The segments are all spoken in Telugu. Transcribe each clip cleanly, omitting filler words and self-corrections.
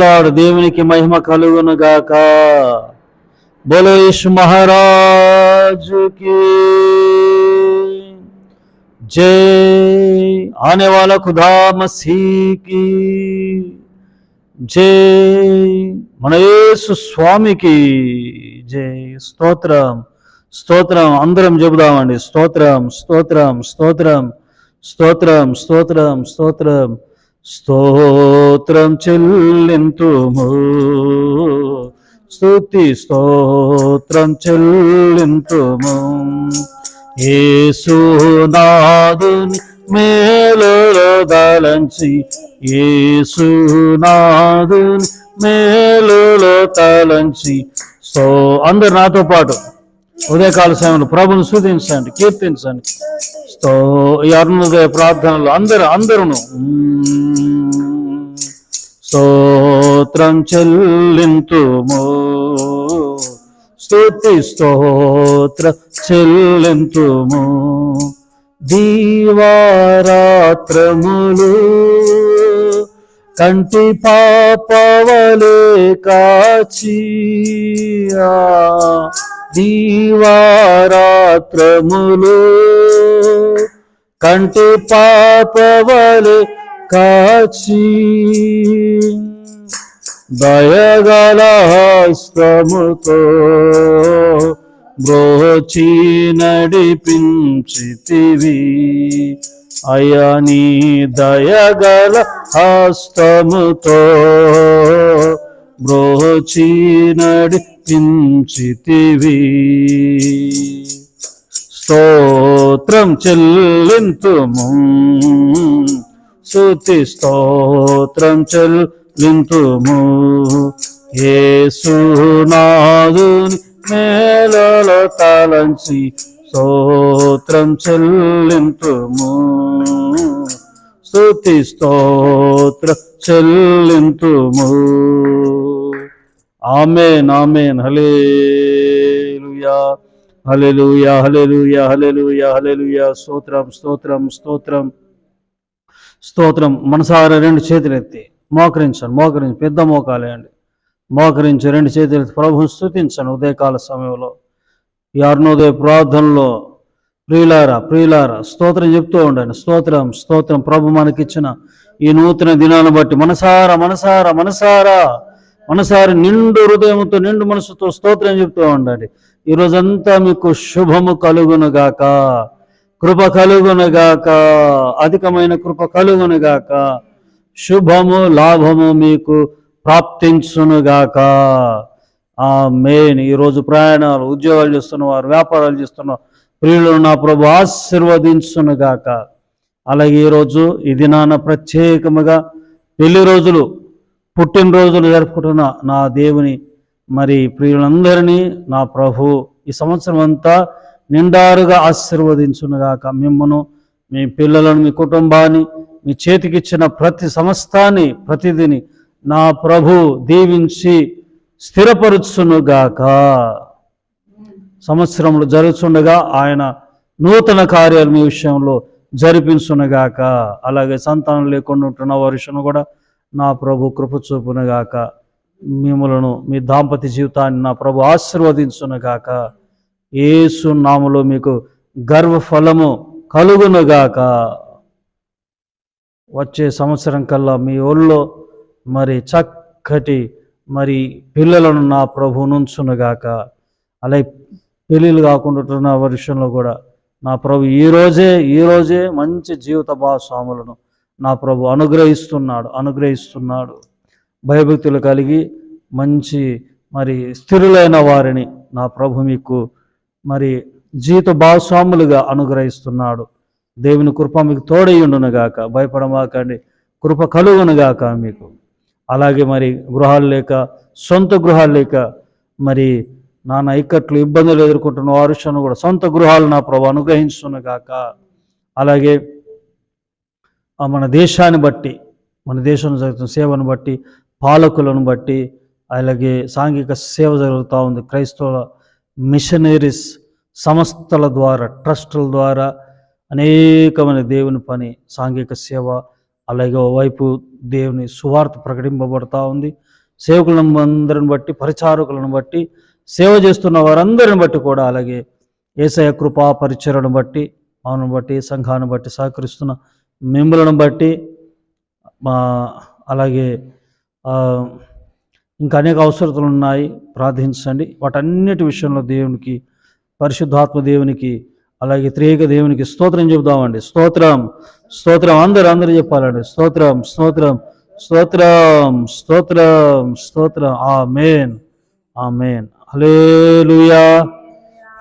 లార్డ్, దేవునికి మహిమ కలుగును గాక. బోలో యేసు మహారాజు की जय. आने वाला खुदा मसीह की जय. మన యేసు స్వామికి జై. స్తోత్రం స్తోత్రం అందరం చెబుదామండి. స్తోత్రం స్తోత్రం స్తోత్రం స్తోత్రం స్తోత్రం స్తోత్రం స్తోత్రం చెల్లింతుము, స్తుతి స్తోత్రం చెల్లింతుము. యేసునాథుని మేలులో తలంచి, యేసునాథుని మేలులో తలంచి. అందరు నాతో పాటు ఉదయకాల సమయంలో ప్రభుని స్తుతించండి, కీర్తించండి. ఈ అరుణోదయ ప్రార్థనలు అందరూ స్తోత్రం చెల్లింతుము, స్తుతి స్తోత్ర చెల్లింతుము. దీవారాత్రములు కంటి పాపవలే కాచి, దీవారాత్రములు కంటి పాపవలే కాచి, దయగల హస్తముతో బ్రోచి నడిపించితివి. అయ్యా నీ దయగల హస్తముతో బ్రోచి నడిపించితివి. స్తోత్రం చెల్లింతుము, స్తుతి స్తోత్రం చెల్లింతుము. యేసునాథుని మేలులో తలంచి, స్తోత్రం చెల్లింతుము, స్తుతి స్తోత్ర చెల్లింతుము. ఆమేన్ ఆమేన్. హల్లెలూయా హల్లెలూయా హల్లెలూయా హల్లెలూయా హల్లెలూయా. స్తోత్రం స్తోత్రం స్తోత్రం స్తోత్రం. మనసారా రెండు చేతులు ఎత్తి మోకరించి పెద్ద మోకాలేయండి. మోకరించి రెండు చేతులు ఎత్తి ప్రభుని స్తుతించండి. ఉదయకాల సమయంలో ఈ అరుణోదయ ప్రార్థనలో ప్రియులారా స్తోత్రం చెప్తూ ఉండండి. స్తోత్రం స్తోత్రం. ప్రభు మనకిచ్చిన ఈ నూతన దినాన్ని బట్టి మనసారా నిండు హృదయంతో నిండు మనసుతో స్తోత్రం చెప్తూ ఉండండి. ఈరోజంతా మీకు శుభము కలుగునుగాక, కృప కలుగునుగాక, అధికమైన కృప కలుగునుగాక, శుభము లాభము మీకు ప్రాప్తించునుగాక. ఆమేన్. ఈరోజు ప్రయాణాలు, ఉద్యోగాలు చేస్తున్నవారు, వ్యాపారాలు చేస్తున్నవారు ప్రియులను నా ప్రభు ఆశీర్వదించునుగాక. అలాగే ఈరోజు ఈ దినాన ప్రత్యేకముగా పెళ్లి రోజులు, పుట్టినరోజులు జరుపుకుంటున్న నా దేవుని ప్రియులందరినీ నా ప్రభు ఈ సంవత్సరం అంతా నిండారుగా ఆశీర్వదించునుగాక. మిమ్మను, మీ పిల్లలను, మీ కుటుంబాన్ని, మీ చేతికిచ్చిన ప్రతి సమస్తాన్ని, ప్రతిదిని నా ప్రభు దీవించి స్థిరపరుచునుగాక. సంవత్సరంలో జరుగుతుండగా ఆయన నూతన కార్యాలు మీ విషయంలో జరిపించునుగాక. అలాగే సంతానం లేకుండా ఉంటున్న వారిని కూడా నా ప్రభు కృప చూపునుగాక. మిమ్మలను, మీ దాంపత్య జీవితాన్ని నా ప్రభు ఆశీర్వదించునుగాక. యేసు నామములో మీకు గర్వఫలము కలుగునుగాక. వచ్చే సంవత్సరం కల్లా మీ ఊళ్ళో చక్కటి పిల్లలను నా ప్రభు నుంచునుగాక. అలాగే పెళ్ళిళ్ళు కాకుండా వర్షంలో కూడా నా ప్రభు ఈరోజే మంచి జీవిత భాగస్వాములను నా ప్రభు అనుగ్రహిస్తున్నాడు. భయభక్తులు కలిగి మంచి స్థిరులైన వారిని నా ప్రభు మీకు జీవిత భాగస్వాములుగా అనుగ్రహిస్తున్నాడు. దేవుని కృప మీకు తోడయ్యుండునుగాక. భయపడమాకండి, కృప కలుగునుగాక మీకు. అలాగే గృహాలు లేక, సొంత గృహాలు లేక నానా ఇక్కట్లు, ఇబ్బందులు ఎదుర్కొంటున్న వారుషను కూడా సొంత గృహాలు నా ప్రభు అనుగ్రహించునుగాక. అలాగే మన దేశాన్ని బట్టి, మన దేశంలో జరుగుతున్న సేవను బట్టి, పాలకులను బట్టి, అలాగే సాంఘిక సేవ జరుగుతూ ఉంది. క్రైస్తవ మిషనరీస్ సంస్థల ద్వారా, ట్రస్టుల ద్వారా అనేకమైన దేవుని పని, సాంఘిక సేవ, అలాగే ఓవైపు దేవుని సువార్త ప్రకటింపబడతా ఉంది. సేవకులందరిని బట్టి, పరిచారకులను బట్టి, సేవ చేస్తున్న వారందరిని బట్టి కూడా, అలాగే యేసయ్య కృపా పరిచర్యను బట్టి, అవును బట్టి, సంఘాన్ని బట్టి, సహకరిస్తున్న మిమ్మలను బట్టి, అలాగే ఇంకా అనేక అవసరతలు ఉన్నాయి, ప్రార్థించండి. వాటన్నిటి విషయంలో దేవునికి, పరిశుద్ధాత్మ దేవునికి, అలాగే త్రియేక దేవునికి స్తోత్రం చెబుదామండి. స్తోత్రం, స్తోత్రం. అందరూ చెప్పాలండి. స్తోత్రం, స్తోత్రం, స్తోత్రం, స్తోత్రం, స్తోత్రం. ఆమేన్, ఆమేన్. హల్లెలూయా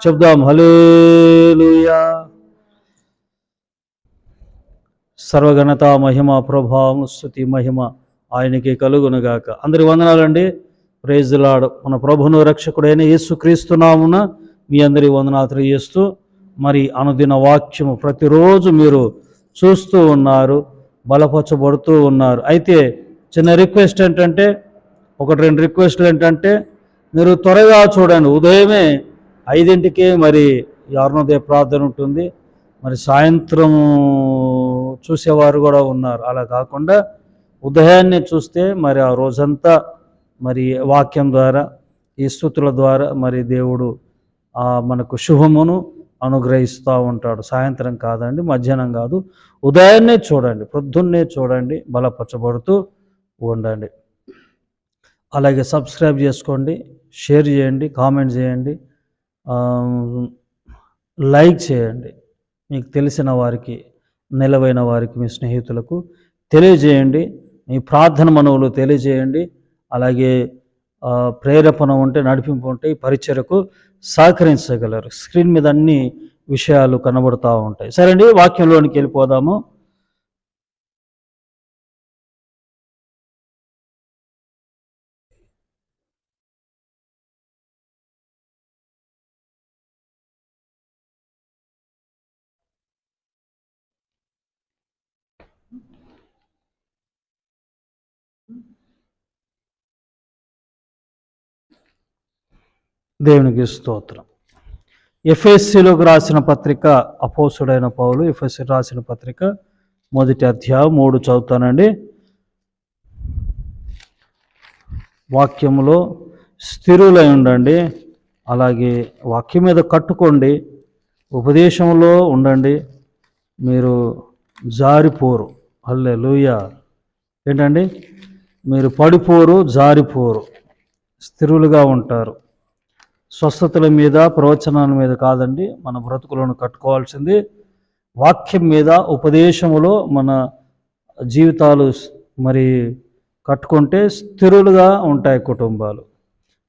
చెప్దాం. హల్లెలూయా. సర్వఘనత, మహిమ, ప్రభావం, స్తుతి, మహిమ ఆయనకి కలుగునుగాక. అందరి వందనాలండి. Praise the Lord. మన ప్రభువును రక్షకుడైన యేసుక్రీస్తు నామమున మీ అందరి వందనాలు తెలియజేస్తూ, మరి అనుదిన వాక్యము ప్రతిరోజు మీరు చూస్తూ ఉన్నారు, బలపరచబడుతూ ఉన్నారు. అయితే చిన్న రిక్వెస్ట్ ఏంటంటే, 1-2 రిక్వెస్ట్లు ఏంటంటే, మీరు త్వరగా చూడండి. ఉదయమే 5ంటికే మరి అరుణోదయ ప్రార్థన ఉంటుంది. మరి సాయంత్రం చూసేవారు కూడా ఉన్నారు. అలా కాకుండా ఉదయాన్నే చూస్తే మరి ఆ రోజంతా మరి వాక్యం ద్వారా, ఈ స్తుతుల ద్వారా మరి దేవుడు మనకు శుభమును అనుగ్రహిస్తూ ఉంటాడు. సాయంత్రం కాదండి, మధ్యాహ్నం కాదు, ఉదయాన్నే చూడండి, పొద్దున్నే చూడండి, బలపరచబడుతూ ఉండండి. అలాగే సబ్స్క్రైబ్ చేసుకోండి, షేర్ చేయండి, కామెంట్ చేయండి, లైక్ చేయండి. మీకు తెలిసిన వారికి, నిలవైన వారికి, మీ స్నేహితులకు తెలియజేయండి. మీ ప్రార్థన మనవులు తెలియజేయండి. అలాగే ప్రేరేపణ ఉంటే, నడిపింపు ఉంటే ఈ పరిచర్యకు సహకరించగలరు. స్క్రీన్ మీద అన్ని విషయాలు కనబడుతూ ఉంటాయి. సరే అండి, వాక్యంలోనికి వెళ్ళిపోదాము. దేవునికి స్తోత్రం. ఎఫెసీయులకు రాసిన పత్రిక, అపోస్తుడైన పౌలు ఎఫెసీయులకు రాసిన పత్రిక 1వ అధ్యాయం 3 చదువుతానండి. వాక్యములో స్థిరులై ఉండండి, అలాగే వాక్యం మీద కట్టుకోండి, ఉపదేశంలో ఉండండి, మీరు జారిపోరు. హల్లెలూయా. ఏంటండి? మీరు పడిపోరు, జారిపోరు, స్థిరులుగా ఉంటారు. స్వస్థతల మీద, ప్రవచనాల మీద కాదండి మన బ్రతుకులను కట్టుకోవాల్సింది, వాక్యం మీద, ఉపదేశములో మన జీవితాలు మరి కట్టుకుంటే స్థిరులుగా ఉంటాయి కుటుంబాలు.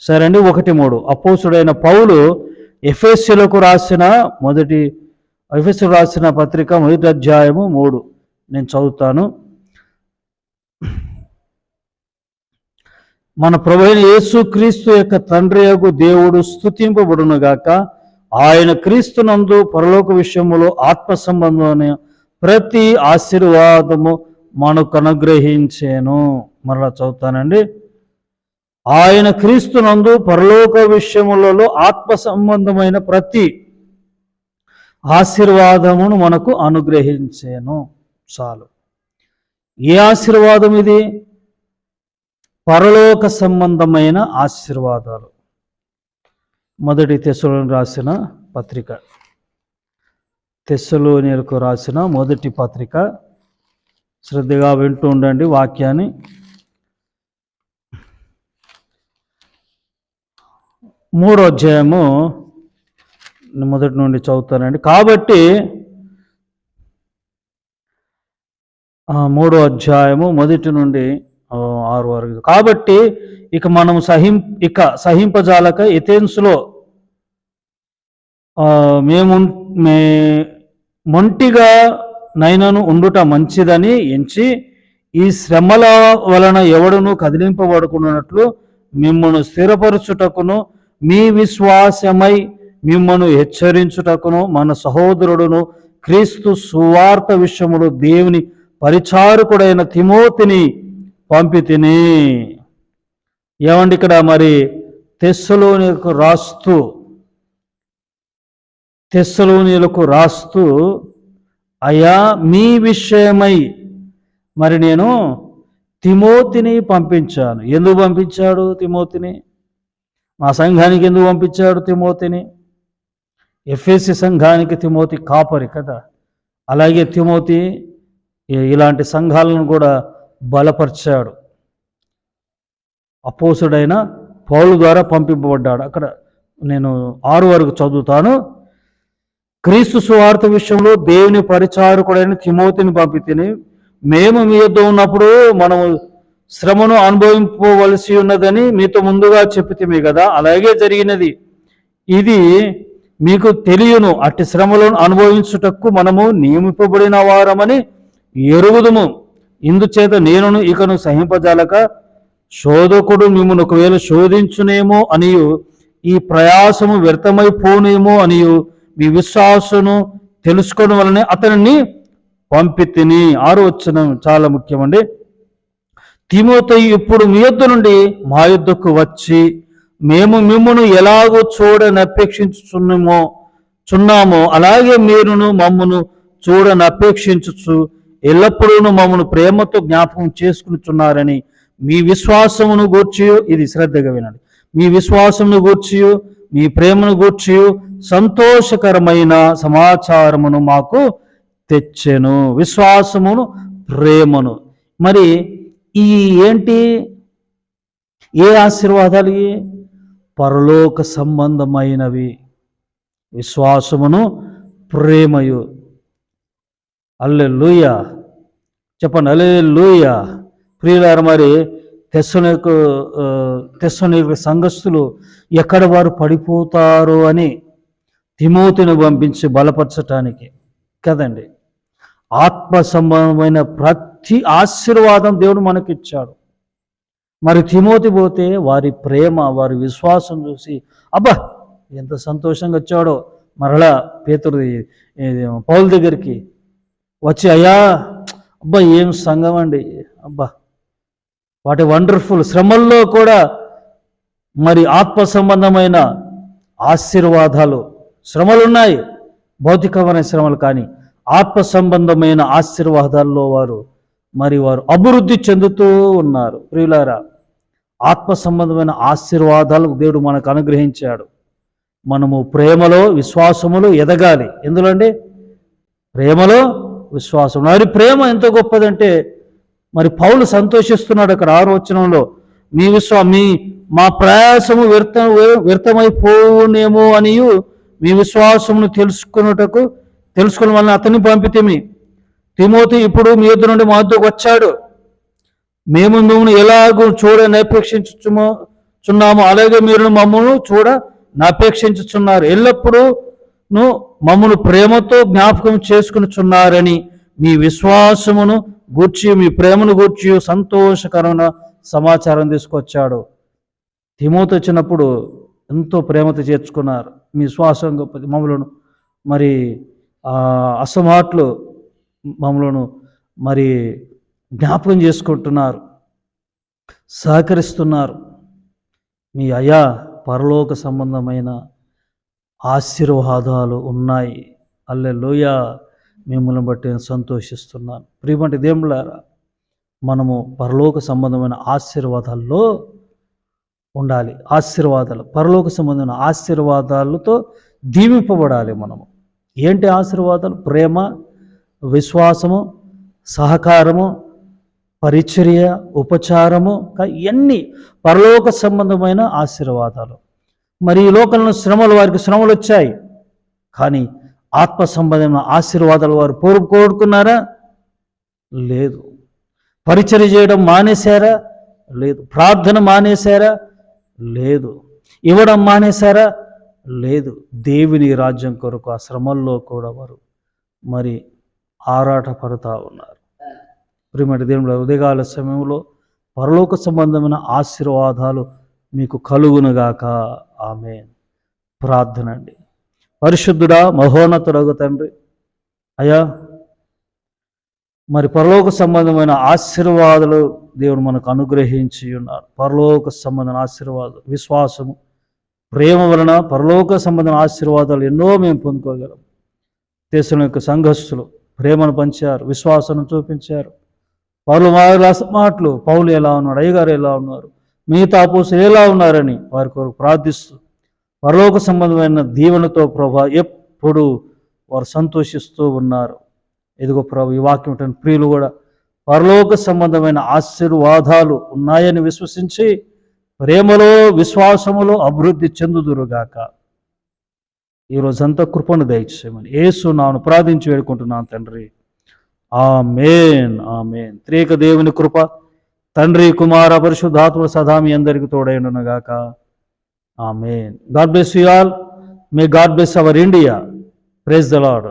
సరే అండి, 1:3 అపోస్తుడైన పౌలు ఎఫెసీయులకు రాసిన పత్రిక 1వ అధ్యాయము 3 నేను చదువుతాను. మన ప్రభువైన యేసుక్రీస్తు యొక్క తండ్రియగు దేవుడు స్తుతింపబడునుగాక. ఆయన క్రీస్తునందు పరలోక విషయములో ఆత్మ సంబంధమైన ప్రతి ఆశీర్వాదము మనకు అనుగ్రహించేను. మరలా చదువుతానండి. ఆయన క్రీస్తునందు పరలోక విషయములలో ఆత్మ సంబంధమైన ప్రతి ఆశీర్వాదమును మనకు అనుగ్రహించేను. చాలు. ఏ ఆశీర్వాదం ఇది? పరలోక సంబంధమైన ఆశీర్వాదాలు. 1 తెస్సలోనికీయులకు రాసిన పత్రిక, తెస్సలోనికీయులకు రాసిన 1వ పత్రిక, శ్రద్ధగా వింటూ ఉండండి వాక్యాన్ని. 3వ అధ్యాయము 1 నుండి చదువుతానండి. కాబట్టి 3వ అధ్యాయము 1 నుండి 6 వరకు. కాబట్టి ఇక మనం సహింపజాలక ఎథెన్సులో మొంటిగా నైనను ఉండుట మంచిదని ఎంచి, ఈ శ్రమల వలన ఎవడును కదిలింపబడుకున్నట్లు మిమ్మను స్థిరపరచుటకును, మీ విశ్వాసమై మిమ్మను హెచ్చరించుటకును మన సహోదరుడును క్రీస్తు సువార్త విషయములో దేవుని పరిచారకుడైన తిమోతిని పంపితిని. ఏమండి ఇక్కడ మరి తెస్సలోనికీయులకు రాస్తూ అయా మీ విషయమై మరి నేను తిమోతిని పంపించాను. ఎందుకు పంపించాడు తిమోతిని? మా సంఘానికి ఎందుకు పంపించాడు తిమోతిని? ఎఫెసీ సంఘానికి తిమోతి కాపరి కదా. అలాగే తిమోతి ఇలాంటి సంఘాలను కూడా బలపరిచాడు. అపోస్తుడైన పౌలు ద్వారా పంపింపబడ్డాడు. అక్కడ నేను 6 వరకు చదువుతాను. క్రీస్తు సువార్త విషయంలో దేవుని పరిచారకుడైన తిమోతిని పంపితిని. మేము మీ యొద్ద ఉన్నప్పుడు మనము శ్రమను అనుభవింపవలసి ఉన్నదని మీతో ముందుగా చెప్పితిమి కదా. అలాగే జరిగినది. ఇది మీకు తెలియను. అట్టి శ్రమలను అనుభవించుటకు మనము నియమింపబడిన వారమని ఎరుగుదుము. ఇందుచేత నేనును ఇకను సహింపజాలక శోధకుడు మిమ్మల్ని ఒకవేళ శోధించునేమో అనియు ఈ ప్రయాసము వ్యర్థమైపోనేమో అనియు మీ విశ్వాసను తెలుసుకొని వలనే అతనిని పంపితిని. 6వ వచనం చాలా ముఖ్యమండి. తిమోతి ఇప్పుడు మీ యొద్ద నుండి మా యొద్దకు వచ్చి మేము మిమ్మును ఎలాగో చూడనపేక్షించుచున్నామో అలాగే మీరును మమ్మను చూడనపేక్షించుచు ఎల్లప్పుడూ మమ్మను ప్రేమతో జ్ఞాపకం చేసుకునిచున్నారని మీ విశ్వాసమును గూర్చి, ఇది శ్రద్ధగా వినండి, మీ విశ్వాసమును గూర్చి మీ ప్రేమను గూర్చి సంతోషకరమైన సమాచారమును మాకు తెచ్చెను. విశ్వాసమును, ప్రేమను. మరి ఈ ఏంటి? ఏ ఆశీర్వాదాలు? పరలోక సంబంధమైనవి. విశ్వాసమును, ప్రేమయు. హల్లెలూయా చెప్పండి, హల్లెలూయా. ప్రియులారా, మరి తెస్సలోనిక సంఘస్థులు ఎక్కడ వారు పడిపోతారో అని తిమోతిని పంపించి బలపరచటానికి కదండి. ఆత్మ సంబంధమైన ప్రతి ఆశీర్వాదం దేవుడు మనకిచ్చాడు. మరి తిమోతి పోతే వారి ప్రేమ, వారి విశ్వాసం చూసి అబ్బా ఎంత సంతోషంగా వచ్చాడో. మరలా పేతురు పౌలు దగ్గరికి వచ్చి, అయ్యా అబ్బా ఏం సంఘం అండి, అబ్బా వాటి వండర్ఫుల్. శ్రమల్లో కూడా మరి ఆత్మ సంబంధమైన ఆశీర్వాదాలు. శ్రమలున్నాయి, భౌతికమైన శ్రమలు, కానీ ఆత్మ సంబంధమైన ఆశీర్వాదాల్లో వారు అభివృద్ధి చెందుతూ ఉన్నారు. ప్రియులారా, ఆత్మ సంబంధమైన ఆశీర్వాదాలు దేవుడు మనకు అనుగ్రహించాడు. మనము ప్రేమలో, విశ్వాసములో ఎదగాలి. ఎందులో అండి? ప్రేమలో, విశ్వాసం. మరి ప్రేమ ఎంత గొప్పదంటే, మరి పౌలు సంతోషిస్తున్నాడు అక్కడ 6వ వచనంలో, మా ప్రయాసము వ్యర్థమైపోనేమో అనియు మీ విశ్వాసమును తెలుసుకుని వలన అతన్ని పంపితేమి. తిమోతి ఇప్పుడు మీ యొద్ద నుండి మా వద్దకు వచ్చాడు. మేము మిమ్మల్ని ఎలాగూ చూడనపేక్షించుచున్నామో అలాగే మీరు మమ్మల్ని చూడనపేక్షించుచున్నారు. ఎల్లప్పుడూ మమ్మల్ని ప్రేమతో జ్ఞాపకం చేసుకునిచున్నారని మీ విశ్వాసమును గూర్చి, మీ ప్రేమను గూర్చి సంతోషకరమైన సమాచారం తీసుకొచ్చాడు. తిమోతి వచ్చినప్పుడు ఎంతో ప్రేమతో చేర్చుకున్నారు. మీ విశ్వాసం గొప్పది, మమ్మలను మరి అసమాట్లు మమ్మలను మరి జ్ఞాపకం చేసుకుంటున్నారు, సహకరిస్తున్నారు. మీ అయా పరలోక సంబంధమైన ఆశీర్వాదాలు ఉన్నాయి. హల్లెలూయా. మిమ్మల్ని బట్టి నేను సంతోషిస్తున్నాను. ప్రియమంటి దేవులారా, మనము పరలోక సంబంధమైన ఆశీర్వాదాల్లో ఉండాలి. పరలోక సంబంధమైన ఆశీర్వాదాలతో దీవింపబడాలి మనము. ఏంటి ఆశీర్వాదాలు? ప్రేమ, విశ్వాసము, సహకారము, పరిచర్య, ఉపచారము, ఇవన్నీ పరలోక సంబంధమైన ఆశీర్వాదాలు. మరి ఈ లోకంలో వారికి శ్రమలు వచ్చాయి, కానీ ఆత్మ సంబంధమైన ఆశీర్వాదాలు వారు కోరుకున్నారా? లేదు. పరిచర్య చేయడం మానేశారా? లేదు. ప్రార్థన మానేశారా? లేదు. ఇవ్వడం మానేశారా? లేదు. దేవుని రాజ్యం కొరకు ఆ శ్రమల్లో కూడా వారు మరి ఆరాట పడుతూ ఉన్నారు. ప్రియమైన దేవుని ఉదయకాల సమయంలో పరలోక సంబంధమైన ఆశీర్వాదాలు మీకు కలుగునుగాక. ఆమేన్. ప్రార్థన అండి. పరిశుద్ధుడా, మహోన్నతుడగు తండ్రి, అయ్యా మరి పరలోక సంబంధమైన ఆశీర్వాదాలు దేవుడు మనకు అనుగ్రహించి ఉన్నారు. పరలోక సంబంధమైన ఆశీర్వాదాలు, విశ్వాసము, ప్రేమ వలన పరలోక సంబంధమైన ఆశీర్వాదాలు ఎన్నో మేము పొందుకోగలం. దేశం యొక్క సంఘస్థులు ప్రేమను పంచారు, విశ్వాసాన్ని చూపించారు. వాళ్ళు మాటలు పౌలు ఎలా ఉన్నాడు, అయ్యగారు ఎలా ఉన్నారు, మిగతా అపోస్తులు ఎలా ఉన్నారని వారి కొరకు ప్రార్థిస్తూ పరలోక సంబంధమైన దీవెనతో ప్రభా ఎప్పుడు వారు సంతోషిస్తూ ఉన్నారు. ఇదిగో ప్రభు, ఈ వాక్యం ప్రియులు కూడా పరలోక సంబంధమైన ఆశీర్వాదాలు ఉన్నాయని విశ్వసించి ప్రేమలో విశ్వాసములో అభివృద్ధి చెందుదురుగాక. ఈరోజంతా కృపను దయచేయమని యేసు నామమున ప్రార్థించి వేడుకుంటున్నాను తండ్రి. ఆమేన్, ఆమేన్. త్రియేక దేవుని కృప, తండ్రి, కుమార, పరిశుద్ధాత్మ సదా మీ అందరికీ తోడైండునుగాక. Amen. God bless you all. May God bless our India. Praise the lord.